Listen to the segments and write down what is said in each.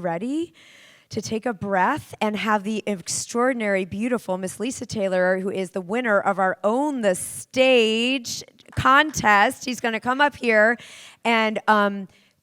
ready to take a breath and have the extraordinary, beautiful Miss Lisa Taylor, who is the winner of our Own the Stage contest. She's going to come up here and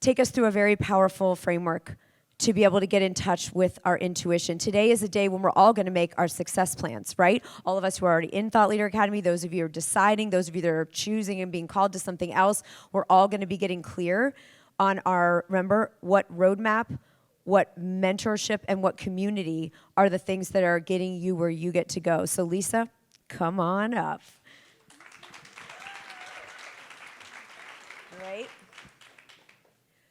take us through a very powerful framework to be able to get in touch with our intuition. Today is a day when we're all going to make our success plans, right? All of us who are already in Thought Leader Academy, those of you who are deciding, those of you that are choosing and being called to something else, we're all going to be getting clear on our, remember, what roadmap, what mentorship, and what community are the things that are getting you where you get to go. So Lisa, come on up. Right?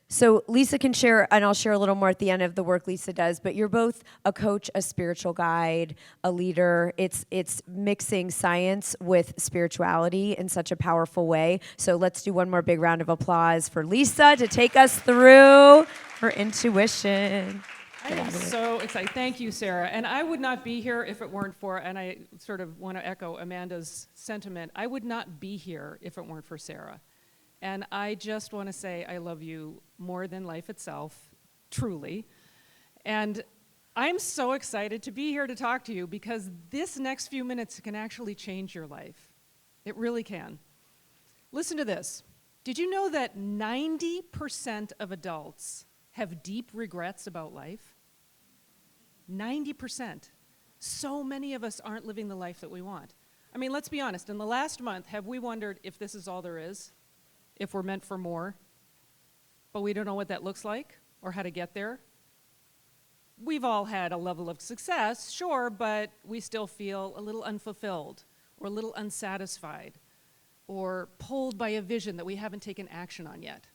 So Lisa can share, and I'll share a little more at the end of the work Lisa does, but you're both a coach, a spiritual guide, a leader. It's mixing science with spirituality in such a powerful way. So let's do one more big round of applause for Lisa to take us through her intuition. I am so excited. Thank you, Sarah. And I would not be here if it weren't for, and I sort of want to echo Amanda's sentiment, I would not be here if it weren't for Sarah. And I just want to say I love you more than life itself, truly. And I'm so excited to be here to talk to you because this next few minutes can actually change your life. It really can. Listen to this. Did you know that 90% of adults have deep regrets about life? 90%. So many of us aren't living the life that we want. I mean, let's be honest. In the last month, have we wondered if this is all there is? If we're meant for more, but we don't know what that looks like or how to get there? We've all had a level of success, sure, but we still feel a little unfulfilled or a little unsatisfied or pulled by a vision that we haven't taken action on yet.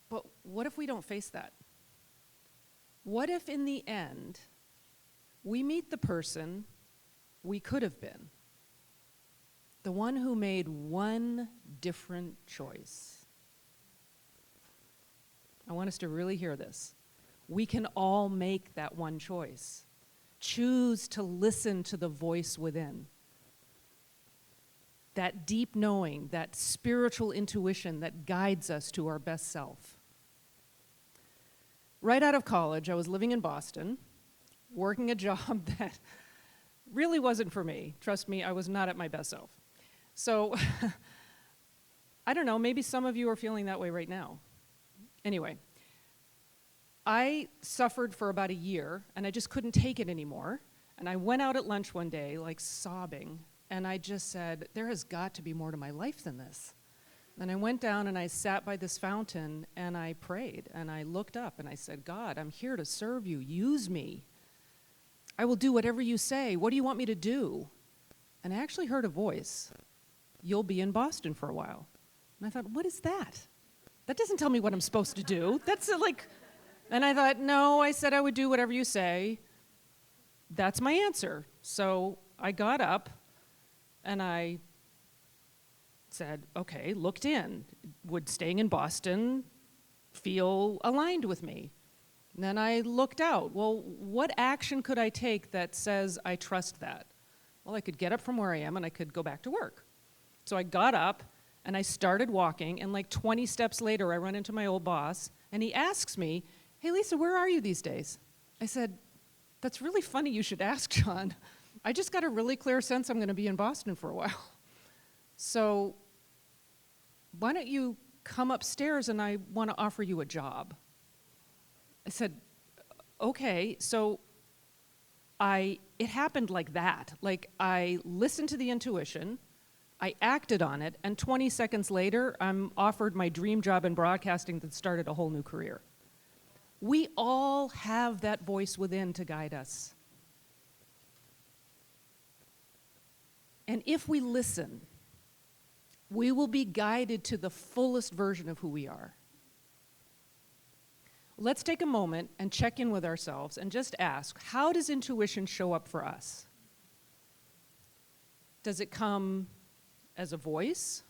But what if we don't face that? What if in the end, we meet the person we could have been? The one who made one different choice. I want us to really hear this. We can all make that one choice. Choose to listen to the voice within. That deep knowing, that spiritual intuition that guides us to our best self. Right out of college, I was living in Boston, working a job that really wasn't for me. Trust me, I was not at my best self. So, I don't know, maybe some of you are feeling that way right now. Anyway, I suffered for about a year, and I just couldn't take it anymore. And I went out at lunch one day, like sobbing, and I just said, there has got to be more to my life than this. And I went down and I sat by this fountain, and I prayed, and I looked up, and I said, God, I'm here to serve you. Use me. I will do whatever you say. What do you want me to do? And I actually heard a voice. You'll be in Boston for a while. And I thought, what is that? That doesn't tell me what I'm supposed to do. That's like, and I thought, no, I said I would do whatever you say. That's my answer. So I got up and I said, okay, looked in. Would staying in Boston feel aligned with me? And then I looked out. Well, what action could I take that says I trust that? Well, I could get up from where I am and I could go back to work. So I got up and I started walking, and like 20 steps later, I run into my old boss, and he asks me, hey, Lisa, where are you these days? I said, that's really funny you should ask, John. I just got a really clear sense I'm going to be in Boston for a while. So why don't you come upstairs and I want to offer you a job? I said, okay. So it happened like that. Like I listened to the intuition, I acted on it, and 20 seconds later, I'm offered my dream job in broadcasting that started a whole new career. We all have that voice within to guide us. And if we listen, we will be guided to the fullest version of who we are. Let's take a moment and check in with ourselves and just ask, how does intuition show up for us? Does it come as a voice?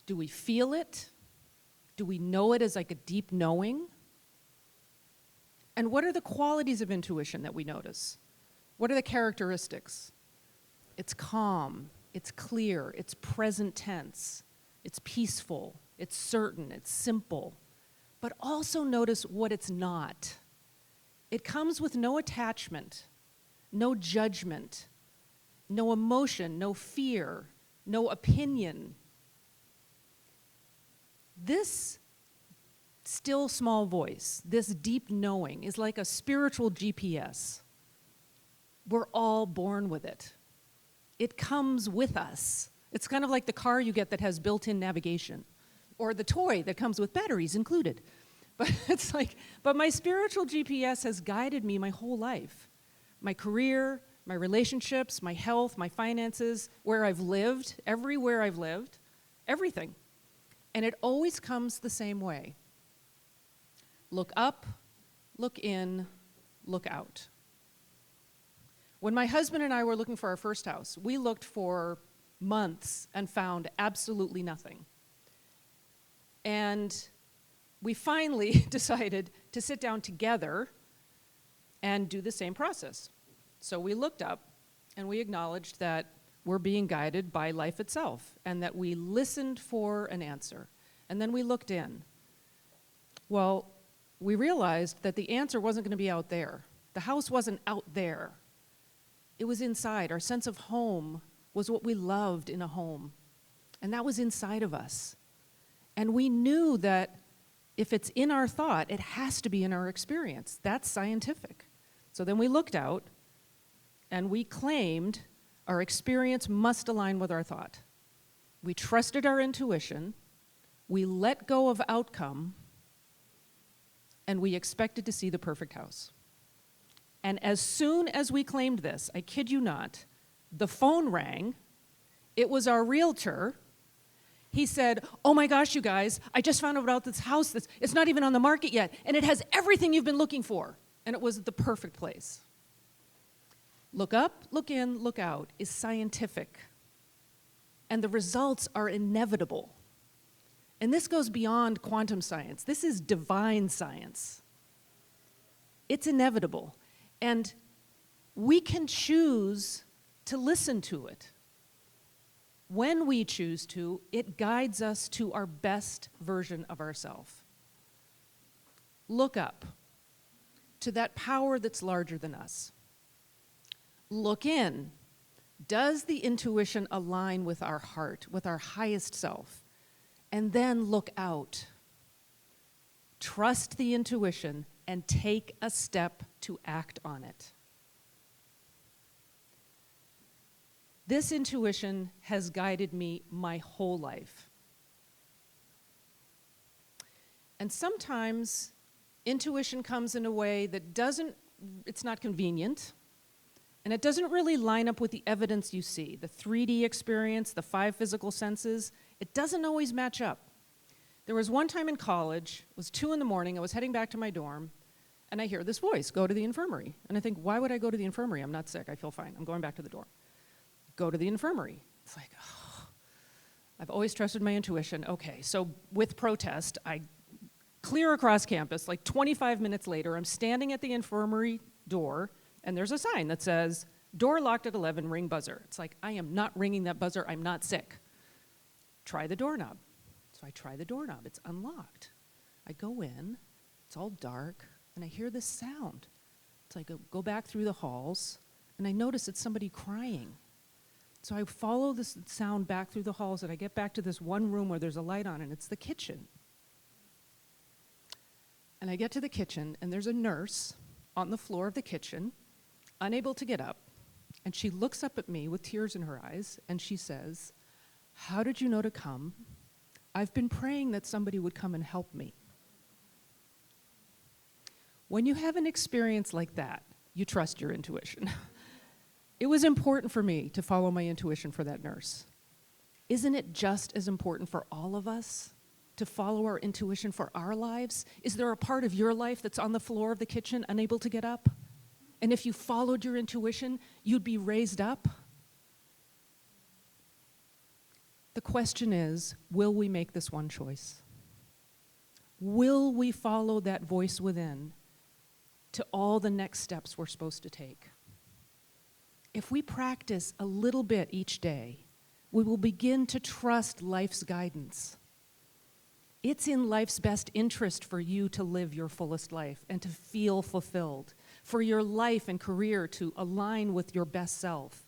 Do we feel it? Do we know it as like a deep knowing? And what are the qualities of intuition that we notice? What are the characteristics? It's calm, it's clear, it's present tense, it's peaceful, it's certain, it's simple, but also notice what it's not. It comes with no attachment, no judgment, no emotion, no fear, no opinion. This still small voice, this deep knowing, is like a spiritual GPS. We're all born with it. It comes with us. It's kind of like the car you get that has built-in navigation, or the toy that comes with batteries included. But my spiritual GPS has guided me my whole life. My career, my relationships, my health, my finances, where I've lived, everywhere I've lived, everything. And it always comes the same way. Look up, look in, look out. When my husband and I were looking for our first house, we looked for months and found absolutely nothing. And we finally decided to sit down together and do the same process. So we looked up and we acknowledged that we're being guided by life itself and that we listened for an answer. And then we looked in. Well, we realized that the answer wasn't going to be out there. The house wasn't out there. It was inside. Our sense of home was what we loved in a home. And that was inside of us. And we knew that if it's in our thought, it has to be in our experience. That's scientific. So then we looked out and we claimed our experience must align with our thought. We trusted our intuition, we let go of outcome, and we expected to see the perfect house. And as soon as we claimed this, I kid you not, the phone rang. It was our realtor. He said, "Oh my gosh, you guys, I just found out about this house. It's not even on the market yet, and it has everything you've been looking for." And it was the perfect place. Look up, look in, look out is scientific. And the results are inevitable. And this goes beyond quantum science. This is divine science. It's inevitable. And we can choose to listen to it. When we choose to, it guides us to our best version of ourselves. Look up to that power that's larger than us. Look in. Does the intuition align with our heart, with our highest self? And then look out. Trust the intuition and take a step to act on it. This intuition has guided me my whole life. And sometimes intuition comes in a way that it's not convenient, and it doesn't really line up with the evidence you see, the 3D experience, the 5 physical senses. It doesn't always match up. There was one time in college, it was 2 a.m, I was heading back to my dorm, and I hear this voice, "Go to the infirmary." And I think, why would I go to the infirmary? I'm not sick, I feel fine, I'm going back to the dorm. Go to the infirmary. It's like, oh, I've always trusted my intuition. Okay, so with protest, I clear across campus. Like 25 minutes later, I'm standing at the infirmary door, and there's a sign that says, "Door locked at 11, ring buzzer." It's like, I am not ringing that buzzer, I'm not sick. Try the doorknob. So I try the doorknob, it's unlocked. I go in, it's all dark, and I hear this sound. So I go back through the halls, and I notice it's somebody crying. So I follow this sound back through the halls, and I get back to this one room where there's a light on, and it's the kitchen. And I get to the kitchen, and there's a nurse on the floor of the kitchen, unable to get up. And she looks up at me with tears in her eyes, and she says, "How did you know to come? I've been praying that somebody would come and help me." When you have an experience like that, you trust your intuition. It was important for me to follow my intuition for that nurse. Isn't it just as important for all of us to follow our intuition for our lives? Is there a part of your life that's on the floor of the kitchen, unable to get up? And if you followed your intuition, you'd be raised up? The question is, will we make this one choice? Will we follow that voice within to all the next steps we're supposed to take? If we practice a little bit each day, we will begin to trust life's guidance. It's in life's best interest for you to live your fullest life and to feel fulfilled, for your life and career to align with your best self,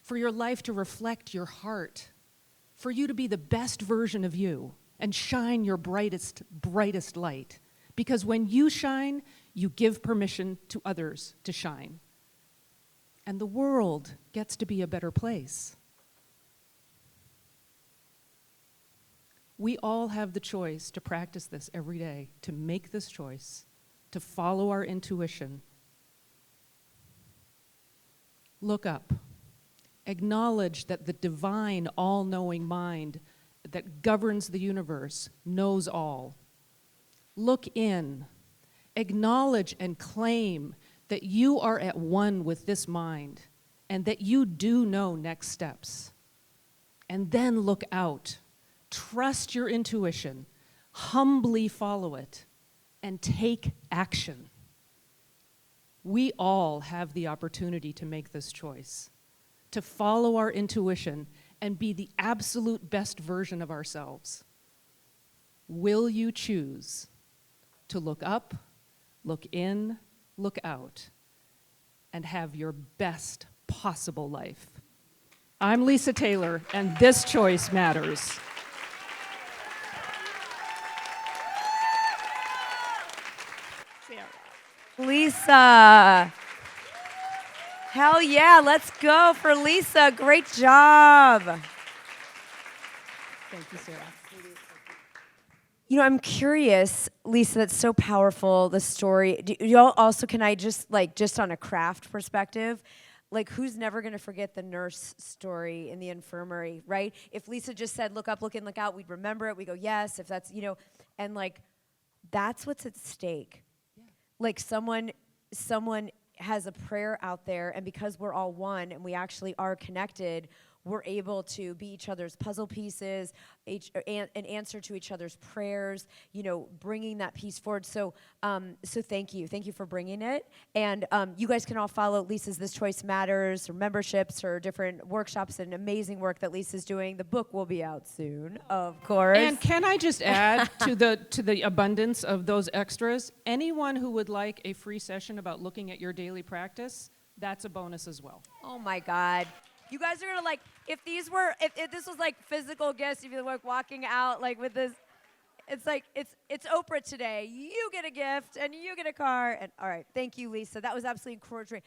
for your life to reflect your heart, for you to be the best version of you and shine your brightest light. Because when you shine, you give permission to others to shine. And the world gets to be a better place. We all have the choice to practice this every day, to make this choice, to follow our intuition. Look up. Acknowledge that the divine, all-knowing mind that governs the universe knows all. Look in. Acknowledge and claim that you are at one with this mind and that you do know next steps. And then look out. Trust your intuition, humbly follow it, and take action. We all have the opportunity to make this choice, to follow our intuition and be the absolute best version of ourselves. Will you choose to look up, look in, look out, and have your best possible life? I'm Lisa Taylor, and this choice matters. Lisa. Hell yeah, let's go for Lisa. Great job. Thank you, Sarah. You know, I'm curious, Lisa, that's so powerful, the story. Do y'all also, can I just on a craft perspective, like who's never going to forget the nurse story in the infirmary, right? If Lisa just said, look up, look in, look out, we'd remember it. We go, yes, if that's, and like, that's what's at stake. Like someone has a prayer out there, and because we're all one and we actually are connected, we're able to be each other's puzzle pieces, an answer to each other's prayers, bringing that piece forward. So thank you for bringing it. And you guys can all follow Lisa's This Choice Matters, her memberships, her different workshops, and amazing work that Lisa's doing. The book will be out soon, of course. And can I just add to the abundance of those extras? Anyone who would like a free session about looking at your daily practice, that's a bonus as well. Oh my God. You guys are gonna if this was like physical gifts, if you're like walking out like with this, it's like, it's Oprah today. You get a gift and you get a car. And all right, thank you, Lisa. That was absolutely encouraging.